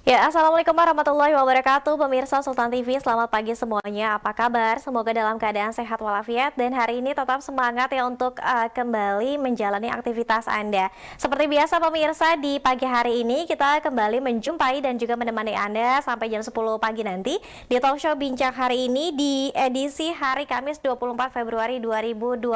Ya, Assalamualaikum warahmatullahi wabarakatuh. Pemirsa Sultan TV, selamat pagi semuanya. Apa kabar? Semoga dalam keadaan sehat walafiat dan hari ini tetap semangat ya untuk kembali menjalani aktivitas Anda. Seperti biasa pemirsa, di pagi hari ini kita kembali menjumpai dan juga menemani Anda sampai jam 10 pagi nanti di talk show Bincang hari ini di edisi hari Kamis 24 Februari 2022.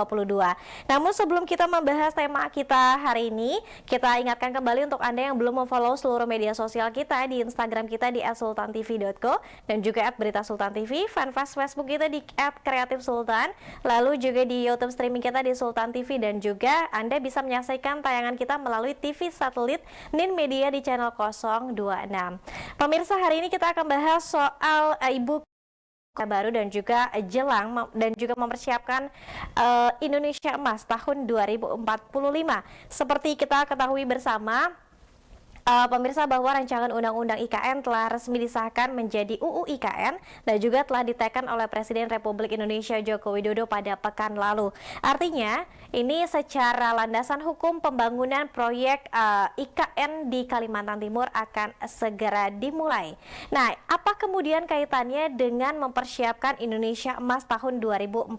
Namun sebelum kita membahas tema kita hari ini, kita ingatkan kembali untuk Anda yang belum memfollow seluruh media sosial kita di Instagram kita di @sultantv.co dan juga @beritasultantv, fanpage Facebook kita di @kreatifsultan, lalu juga di YouTube streaming kita di Sultan TV dan juga Anda bisa menyaksikan tayangan kita melalui TV satelit Nin Media di channel 026. Pemirsa, hari ini kita akan bahas soal ibu baru dan juga jelang dan juga mempersiapkan Indonesia Emas tahun 2045. Seperti kita ketahui bersama, pemirsa, bahwa rancangan Undang-Undang IKN telah resmi disahkan menjadi UU IKN dan juga telah diteken oleh Presiden Republik Indonesia Joko Widodo pada pekan lalu. Artinya, ini secara landasan hukum pembangunan proyek IKN di Kalimantan Timur akan segera dimulai. Nah, apa kemudian kaitannya dengan mempersiapkan Indonesia Emas tahun 2045?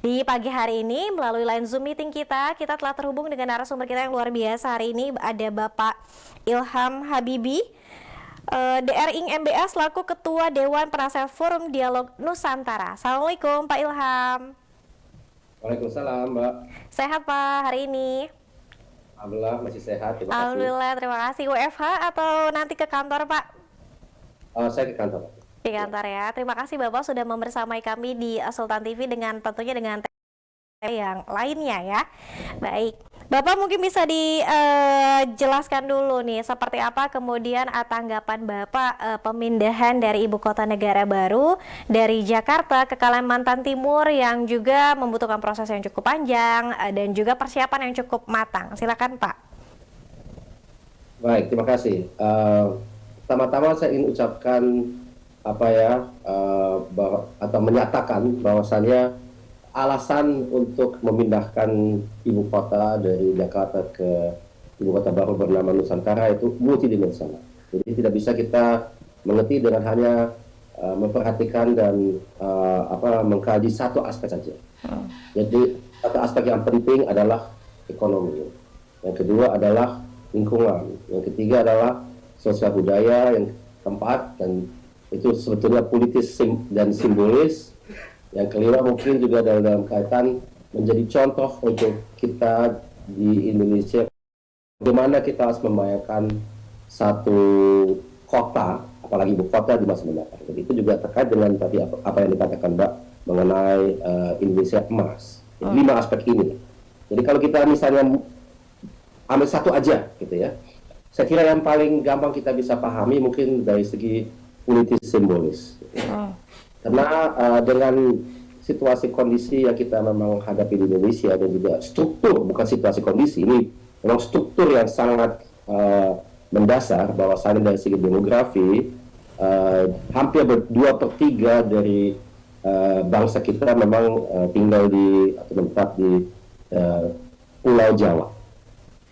Di pagi hari ini melalui line Zoom meeting kita telah terhubung dengan narasumber kita yang luar biasa hari ini. Ada Bapak Ilham Habibi, DRI MBA selaku Ketua Dewan Penasehat Forum Dialog Nusantara. Assalamualaikum Pak Ilham. Waalaikumsalam, Mbak. Sehat Pak hari ini? Alhamdulillah masih sehat, terima kasih. Alhamdulillah, terima kasih. WFH atau nanti ke kantor Pak? Saya ke kantor. Di kantor ya. Terima kasih Bapak sudah membersamai kami di Sultan TV dengan tentunya dengan yang lainnya ya. Baik, Bapak mungkin bisa dijelaskan dulu nih seperti apa kemudian tanggapan Bapak pemindahan dari ibu kota negara baru dari Jakarta ke Kalimantan Timur yang juga membutuhkan proses yang cukup panjang dan juga persiapan yang cukup matang. Silakan Pak. Baik, terima kasih. Pertama-tama saya ingin ucapkan atau menyatakan bahwasannya alasan untuk memindahkan ibu kota dari Jakarta ke ibu kota baru bernama Nusantara itu multidimensional. Jadi tidak bisa kita mengerti dengan hanya memperhatikan dan mengkaji satu aspek saja. Jadi satu aspek yang penting adalah ekonomi, yang kedua adalah lingkungan, yang ketiga adalah sosial budaya, yang keempat dan itu sebetulnya politis dan simbolis. Yang kelima mungkin juga dalam kaitan menjadi contoh untuk kita di Indonesia bagaimana kita harus membayangkan satu kota, apalagi ibu kota di masa mendatang. Jadi itu juga terkait dengan tadi apa yang dikatakan Mbak mengenai Indonesia Emas. Jadi 5 aspek ini. Jadi kalau kita misalnya ambil satu aja gitu ya, saya kira yang paling gampang kita bisa pahami mungkin dari segi politis simbolis. Karena dengan situasi kondisi yang kita memang hadapi di Indonesia dan juga struktur, bukan situasi kondisi, ini memang struktur yang sangat mendasar bahwasannya dari segi demografi hampir 2/3 dari bangsa kita memang tinggal di atau menetap di Pulau Jawa.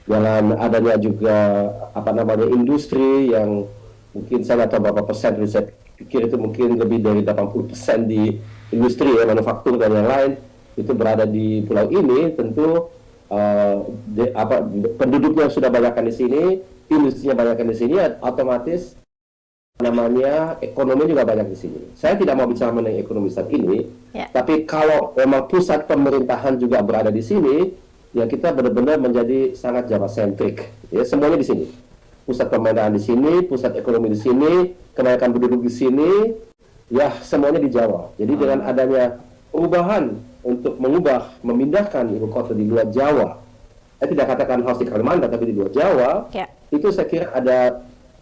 Dengan adanya juga industri yang mungkin saya nggak tahu berapa persen, saya pikir itu mungkin lebih dari 80% di industri ya, manufaktur dan yang lain itu berada di pulau ini. Tentu penduduknya sudah banyakkan di sini, industrinya banyakkan di sini, otomatis ekonomi juga banyak di sini. Saya tidak mau bicara mengenai ekonomi saat ini, tapi kalau memang pusat pemerintahan juga berada di sini, ya kita benar-benar menjadi sangat Jawa sentrik. Ya, semuanya di sini. Pusat pemerintahan di sini, pusat ekonomi di sini, kenaikan penduduk di sini, ya semuanya di Jawa. Jadi dengan adanya perubahan untuk memindahkan ibu kota di luar Jawa, saya tidak katakan harus di Kalimantan, tapi di luar Jawa, itu saya kira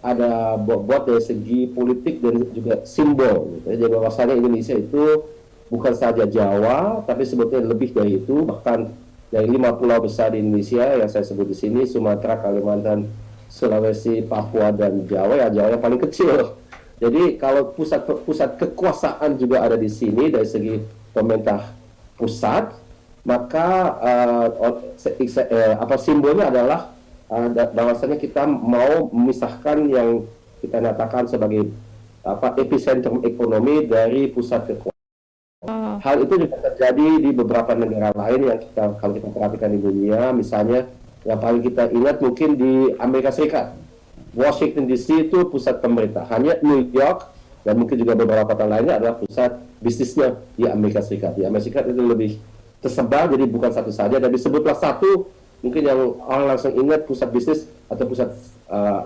ada bobot dari segi politik dan juga simbol. Gitu. Jadi bahwasanya Indonesia itu bukan saja Jawa, tapi sebetulnya lebih dari itu, bahkan dari 5 pulau besar di Indonesia yang saya sebut di sini, Sumatera, Kalimantan, Sulawesi, Papua, dan Jawa, ya Jawa yang paling kecil. Jadi kalau pusat kekuasaan juga ada di sini dari segi pemerintah pusat, maka simbolnya adalah bahwasanya kita mau memisahkan yang kita nyatakan sebagai epicentrum ekonomi dari pusat kekuasaan. Hal itu juga terjadi di beberapa negara lain yang kalau kita perhatikan di dunia, misalnya yang paling kita ingat mungkin di Amerika Serikat. Washington DC itu pusat pemerintahannya, New York dan mungkin juga beberapa kota lainnya adalah pusat bisnisnya di Amerika Serikat. Di Amerika Serikat itu lebih tersebar, jadi bukan satu saja. Dan disebutlah satu, mungkin yang orang langsung ingat pusat bisnis atau pusat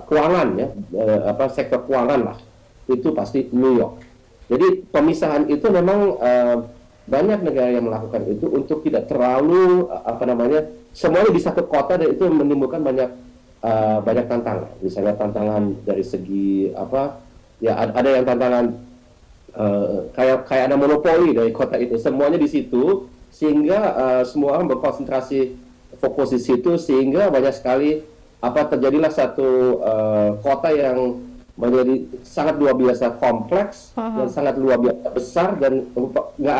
keuangan ya, sektor keuangan lah, itu pasti New York. Jadi pemisahan itu memang banyak negara yang melakukan itu untuk tidak terlalu semuanya di satu kota, dan itu menimbulkan banyak tantangan. Misalnya tantangan dari segi ada yang tantangan kayak ada monopoli dari kota itu, semuanya di situ, sehingga semua orang berkonsentrasi fokus di situ, sehingga banyak sekali terjadilah satu kota yang menjadi sangat luar biasa kompleks dan sangat luar biasa besar, dan nggak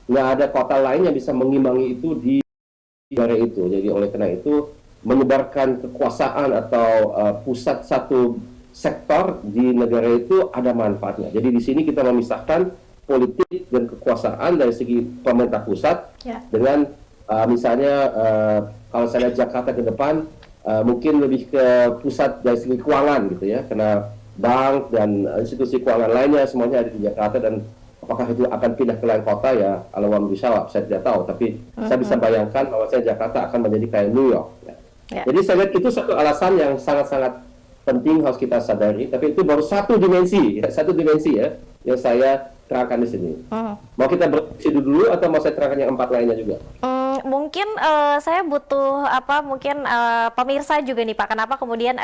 ada kota lain yang bisa mengimbangi itu di negara itu. Jadi oleh karena itu menyebarkan kekuasaan atau pusat satu sektor di negara itu ada manfaatnya. Jadi di sini kita memisahkan politik dan kekuasaan dari segi pemerintah pusat dengan misalnya kalau saya lihat Jakarta ke depan, mungkin lebih ke pusat dari segi keuangan gitu ya, karena bank dan institusi keuangan lainnya semuanya ada di Jakarta, dan apakah itu akan pindah ke lain kota ya, Alawam bisawab, saya tidak tahu, tapi saya bisa bayangkan bahwa Jakarta akan menjadi kayak New York ya. Jadi saya lihat itu satu alasan yang sangat-sangat penting harus kita sadari, tapi itu baru satu dimensi ya yang saya terangkan di sini. Mau kita berdiskusi dulu atau mau saya terangkan yang 4 lainnya juga? Mungkin saya butuh pemirsa juga nih Pak, kenapa kemudian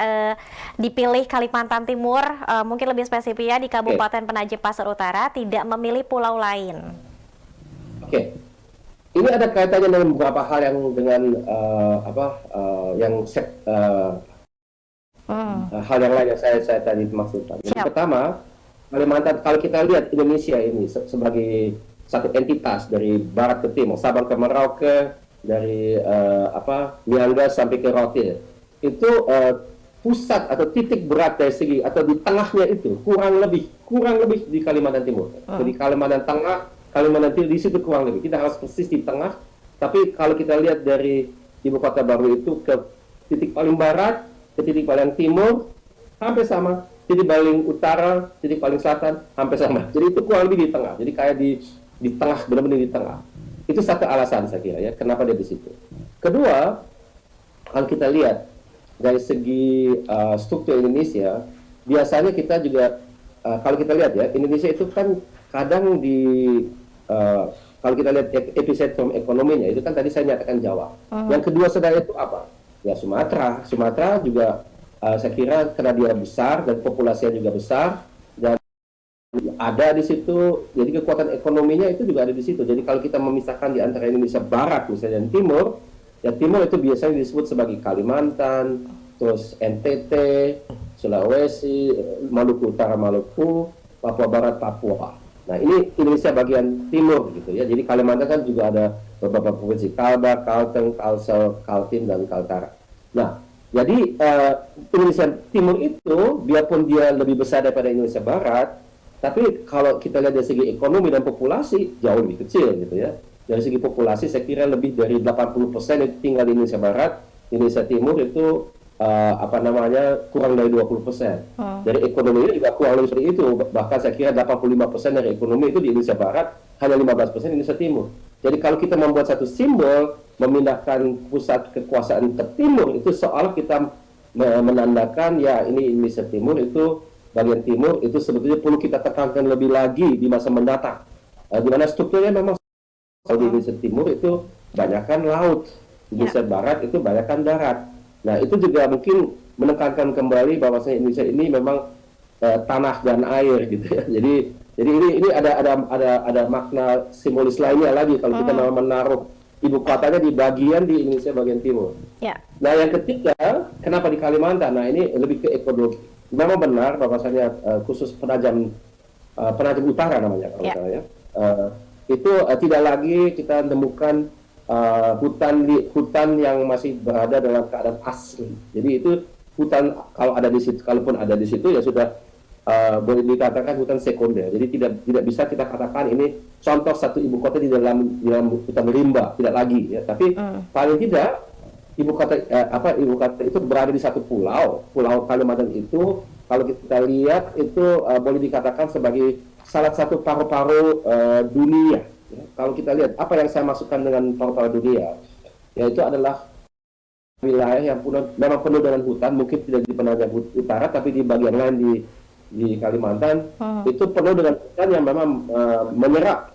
dipilih Kalimantan Timur, mungkin lebih spesifiknya di Kabupaten Penajam Pasir Utara, tidak memilih pulau lain? Ini ada kaitannya dengan beberapa hal yang dengan hal yang lain yang saya tadi maksudkan. Yang pertama, Kalimantan, kalau kita lihat Indonesia ini sebagai satu entitas dari barat ke timur, Sabang ke Merauke, dari Miangas sampai ke Rote, itu pusat atau titik berat dari segi atau di tengahnya itu kurang lebih di Kalimantan Timur. Jadi Kalimantan Tengah, Kalimantan Timur di situ kurang lebih. Kita harus persis di tengah. Tapi kalau kita lihat dari ibu kota baru itu ke titik paling barat, ke titik paling timur, hampir sama. Titik paling utara, titik paling selatan, hampir sama. Jadi itu kurang lebih di tengah. Jadi kayak di tengah, benar-benar di tengah. Itu satu alasan saya kira ya, kenapa dia di situ. Kedua, kalau kita lihat dari segi struktur Indonesia, biasanya kita juga kalau kita lihat ya, Indonesia itu kan kadang kalau kita lihat epicentrum ekonominya itu kan tadi saya nyatakan Jawa. Yang kedua sebenarnya itu apa? Ya Sumatera. Sumatera juga saya kira karena dia besar dan populasinya juga besar dan ada di situ, jadi kekuatan ekonominya itu juga ada di situ. Jadi kalau kita memisahkan di antara Indonesia Barat misalnya dan Timur, ya Timur itu biasanya disebut sebagai Kalimantan, terus NTT, Sulawesi, Maluku Utara, Maluku, Papua Barat, Papua. Nah ini Indonesia bagian timur gitu ya. Jadi Kalimantan kan juga ada beberapa provinsi, Kalbar, Kalteng, Kalsel, Kaltim, dan Kaltara. Nah jadi Indonesia Timur itu biarpun dia lebih besar daripada Indonesia Barat, tapi kalau kita lihat dari segi ekonomi dan populasi jauh lebih kecil gitu ya. Dari segi populasi saya kira lebih dari 80% itu tinggal di Indonesia Barat, Indonesia Timur itu kurang dari 20%. Dari ekonomi juga kurang lebih seperti itu. Bahkan saya kira 85% dari ekonomi itu di Indonesia Barat, hanya 15% di Indonesia Timur. Jadi kalau kita membuat satu simbol memindahkan pusat kekuasaan ke timur, itu seolah kita menandakan ya ini Indonesia Timur itu bagian timur itu sebetulnya perlu kita tekankan lebih lagi di masa mendatang. Di mana strukturnya memang kalau di Indonesia Timur itu banyakkan laut, Indonesia Barat itu banyakkan darat. Nah itu juga mungkin menekankan kembali bahwasanya Indonesia ini memang tanah dan air gitu ya. Jadi ini ada makna simbolis lainnya lagi kalau kita memang menaruh ibu kotanya di Indonesia bagian timur. Nah yang ketiga, kenapa di Kalimantan? Nah ini lebih ke ekologi. Memang benar bahwasanya khusus Penajam Utara namanya kalau misalnya itu tidak lagi kita temukan hutan yang masih berada dalam keadaan asli. Jadi itu hutan kalau ada di situ, kalaupun ada di situ ya sudah boleh dikatakan hutan sekunder. Jadi tidak bisa kita katakan ini contoh satu ibu kota di dalam hutan rimba, tidak lagi ya. Tapi paling tidak ibu kota itu berada di satu pulau Kalimantan itu kalau kita lihat itu boleh dikatakan sebagai salah satu paru-paru dunia. Ya. Kalau kita lihat apa yang saya masukkan dengan paru-paru dunia, yaitu adalah wilayah yang memang penuh dengan hutan, mungkin tidak di Penajam Utara, tapi di bagian lain di Kalimantan itu penuh dengan hutan yang memang menyerap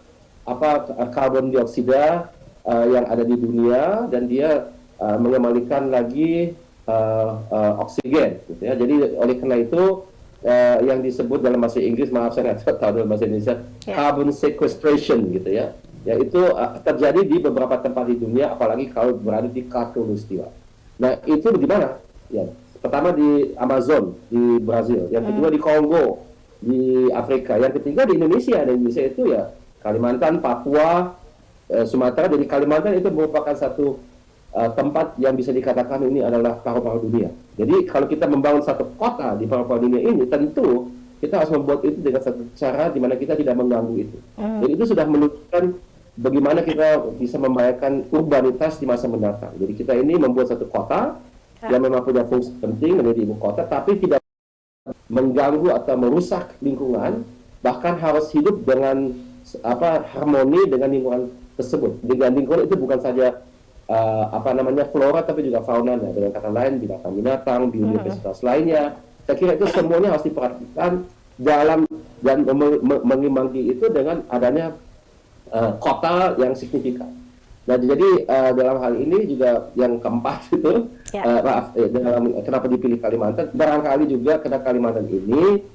karbon dioksida yang ada di dunia, dan dia mengembalikan lagi oksigen, gitu ya. Jadi oleh karena itu yang disebut dalam bahasa Inggris, maaf saya nggak tahu dalam bahasa Indonesia, carbon sequestration, gitu ya. Yaitu terjadi di beberapa tempat di dunia, apalagi kalau berada di Khatulistiwa. Nah itu di mana? Ya, pertama di Amazon di Brazil, yang kedua di Kongo di Afrika, yang ketiga di Indonesia. Dan Indonesia itu ya Kalimantan, Papua, Sumatera. Jadi Kalimantan itu merupakan satu tempat yang bisa dikatakan ini adalah paru-paru dunia. Jadi kalau kita membangun satu kota di paru-paru dunia ini, tentu kita harus membuat itu dengan satu cara di mana kita tidak mengganggu itu. Jadi itu sudah menunjukkan bagaimana kita bisa membayangkan urbanitas di masa mendatang. Jadi kita ini membuat satu kota yang memang punya fungsi penting menjadi ibu kota, tapi tidak mengganggu atau merusak lingkungan, bahkan harus hidup dengan harmoni dengan lingkungan tersebut. Dengan lingkungan itu bukan saja flora, tapi juga fauna. Dengan kata lain, binatang-binatang, biodiversitas lainnya. Saya kira itu semuanya harus diperhatikan dalam dan mengimbangi itu dengan adanya kota yang signifikan. Nah, jadi dalam hal ini juga yang keempat itu, kenapa dipilih Kalimantan? Barangkali juga karena Kalimantan ini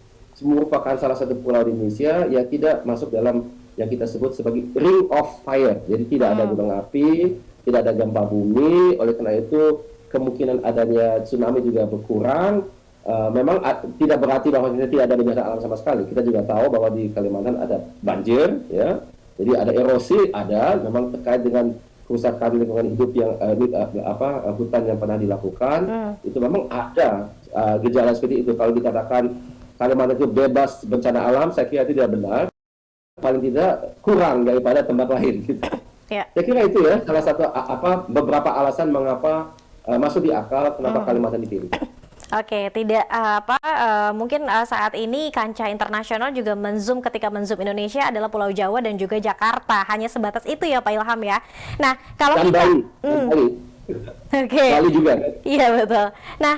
merupakan salah satu pulau di Indonesia yang tidak masuk dalam yang kita sebut sebagai ring of fire. Jadi tidak ada gunung api, tidak ada gempa bumi. Oleh karena itu kemungkinan adanya tsunami juga berkurang. Memang tidak berarti bahwa kita tidak ada bencana alam sama sekali. Kita juga tahu bahwa di Kalimantan ada banjir, ya. Jadi ada erosi, ada memang terkait dengan kerusakan lingkungan hidup yang hutan yang pernah dilakukan. Itu memang ada gejala seperti itu. Kalau dikatakan Kalimantan itu bebas bencana alam, saya kira tidak benar. Paling tidak kurang daripada tempat lain. Gitu. Saya kira itu ya salah satu beberapa alasan mengapa masuk di akal kenapa Kalimantan dipilih. Oke, tidak mungkin saat ini kancah internasional juga ketika menzoom Indonesia adalah Pulau Jawa dan juga Jakarta. Hanya sebatas itu ya Pak Ilham ya. Nah, kalau dan kita Bali. Oke. Bali juga kan? Iya betul. Nah,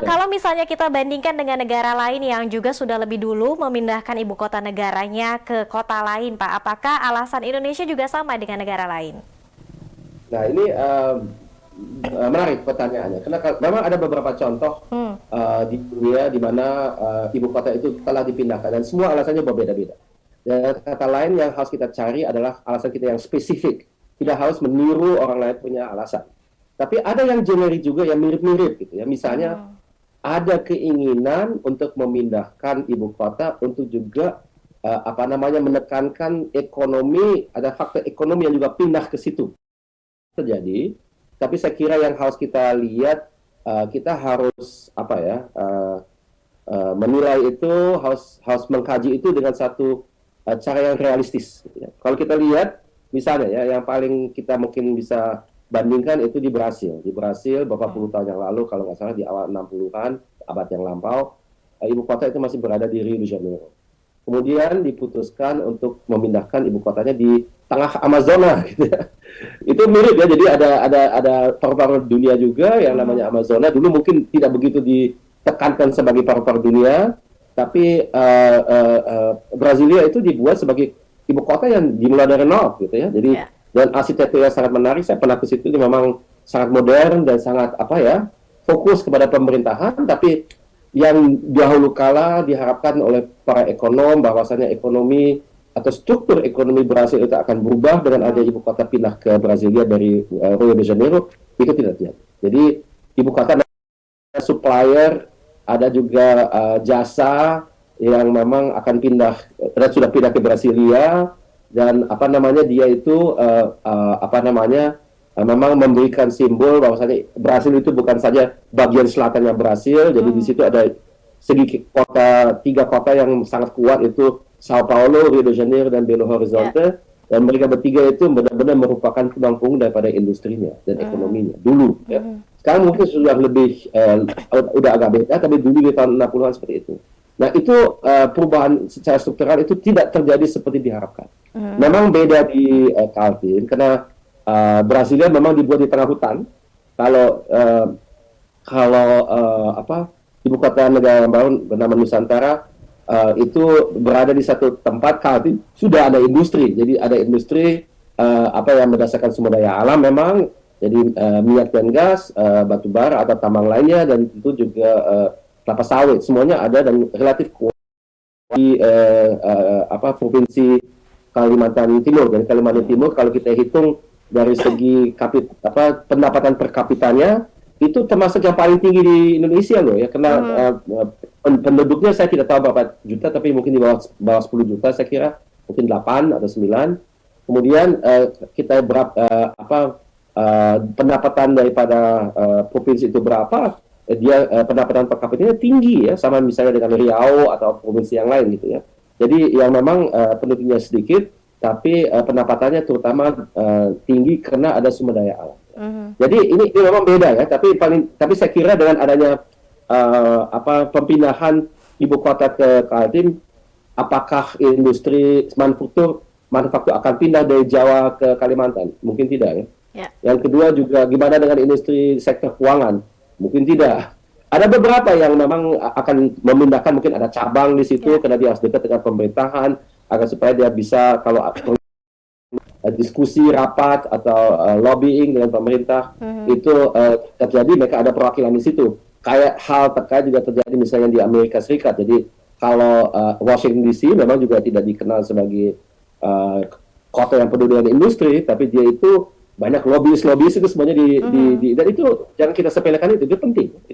kalau misalnya kita bandingkan dengan negara lain yang juga sudah lebih dulu memindahkan ibu kota negaranya ke kota lain, Pak, apakah alasan Indonesia juga sama dengan negara lain? Nah, ini menarik pertanyaannya. Karena memang ada beberapa contoh di dunia di mana ibu kota itu telah dipindahkan dan semua alasannya berbeda-beda. Dan kata lain yang harus kita cari adalah alasan kita yang spesifik. Tidak harus meniru orang lain punya alasan. Tapi ada yang generik juga yang mirip-mirip gitu ya. Misalnya ada keinginan untuk memindahkan ibu kota untuk juga menekankan ekonomi, ada faktor ekonomi yang juga pindah ke situ. Terjadi. Tapi saya kira yang harus kita lihat, kita harus menilai itu, harus mengkaji itu dengan satu cara yang realistis. Gitu ya. Kalau kita lihat, misalnya ya, yang paling kita mungkin bisa bandingkan itu di Brasil. Di Brasil, beberapa puluh tahun yang lalu, kalau nggak salah di awal 60-an, abad yang lampau, ibu kota itu masih berada di Rio de Janeiro. Kemudian diputuskan untuk memindahkan ibu kotanya di tengah Amazona, gitu ya. Itu mirip ya, jadi ada paru-paru dunia juga yang namanya Amazona. Dulu mungkin tidak begitu ditekankan sebagai paru-paru dunia, tapi Brasilia itu dibuat sebagai ibu kota yang dimulai dari nol, gitu ya. Jadi dan arsitekturnya sangat menarik. Saya pernah ke situ, memang sangat modern dan sangat fokus kepada pemerintahan, tapi yang dahulu kala diharapkan oleh para ekonom bahwasanya ekonomi atau struktur ekonomi Brasil itu akan berubah dengan ada ibu kota pindah ke Brasilia dari Rio de Janeiro, itu tidak terjadi. Jadi ibu kota ada supplier, ada juga jasa yang memang akan pindah dan sudah pindah ke Brasilia, dan dia itu memang memberikan simbol bahwasanya Brasil itu bukan saja bagian selatannya Brasil, jadi di situ ada tiga kota yang sangat kuat, itu Sao Paulo, Rio de Janeiro, dan Belo Horizonte. Dan mereka bertiga itu benar-benar merupakan tulang punggung daripada industrinya dan ekonominya dulu. Ya. Sekarang mungkin sudah lebih udah agak beda, tapi dulu di tahun 60-an seperti itu. Nah itu perubahan secara struktural itu tidak terjadi seperti diharapkan. Memang beda di Kaltim karena Brasilia memang dibuat di tengah hutan. Kalau ibu kota negara yang baru bernama Nusantara itu berada di satu tempat, Kaltim sudah ada industri. Jadi ada industri yang berdasarkan sumber daya alam memang, jadi minyak dan gas, batu bara atau tambang lainnya, dan tentu juga kelapa sawit, semuanya ada dan relatif kuat di provinsi Kalimantan Timur. Dan Kalimantan Timur kalau kita hitung dari segi pendapatan per kapitanya itu termasuk yang paling tinggi di Indonesia loh ya, karena penduduknya saya tidak tahu berapa juta, tapi mungkin di bawah 10 juta saya kira, mungkin 8 atau 9. Kemudian kita pendapatan daripada provinsi itu berapa, dia pendapatan per kapitanya tinggi ya, sama misalnya dengan Riau atau provinsi yang lain gitu ya. Jadi yang memang penduduknya sedikit, tapi pendapatannya terutama tinggi karena ada sumber daya alam. Jadi ini memang beda ya, tapi saya kira dengan adanya pemindahan ibu kota ke Kaltim, apakah industri manufaktur akan pindah dari Jawa ke Kalimantan? Mungkin tidak ya. Yang kedua juga gimana dengan industri sektor keuangan? Mungkin tidak. Ada beberapa yang memang akan memindahkan, mungkin ada cabang di situ karena dia harus dekat dengan pemerintahan agar supaya dia bisa kalau diskusi rapat atau lobbying dengan pemerintah itu terjadi, mereka ada perwakilan di situ. Kayak hal terkait juga terjadi misalnya di Amerika Serikat. Jadi kalau Washington DC memang juga tidak dikenal sebagai kota yang penuh dengan industri, tapi dia itu banyak lobbyis itu semuanya dan itu jangan kita sepelekan, itu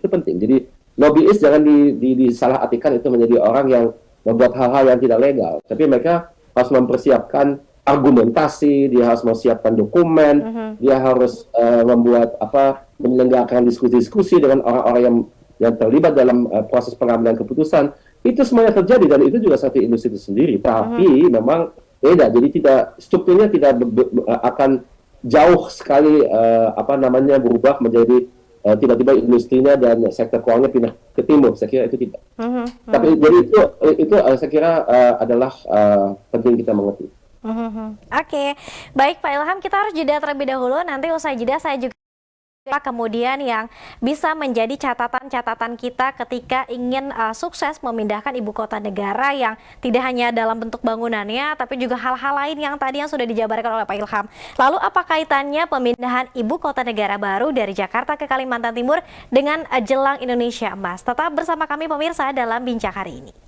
penting. Jadi lobbyis jangan disalahartikan itu menjadi orang yang membuat hal-hal yang tidak legal, tapi mereka harus mempersiapkan argumentasi, dia harus mempersiapkan dokumen, dia harus menyelenggarakan diskusi-diskusi dengan orang-orang yang terlibat dalam proses pengambilan keputusan. Itu semuanya terjadi dan itu juga satu industri itu sendiri. Tapi memang beda, jadi strukturnya tidak akan jauh sekali berubah menjadi tiba-tiba industrinya dan sektor keuangannya pindah ke timur. Saya kira itu tidak. Tapi jadi itu saya kira adalah penting kita mengerti. Oke, baik Pak Ilham, kita harus jeda terlebih dahulu. Nanti usai jeda saya juga kemudian yang bisa menjadi catatan-catatan kita ketika ingin sukses memindahkan ibu kota negara, yang tidak hanya dalam bentuk bangunannya, tapi juga hal-hal lain yang tadi yang sudah dijabarkan oleh Pak Ilham. Lalu apa kaitannya pemindahan ibu kota negara baru dari Jakarta ke Kalimantan Timur dengan jelang Indonesia Emas? Tetap bersama kami pemirsa dalam Bincang hari ini.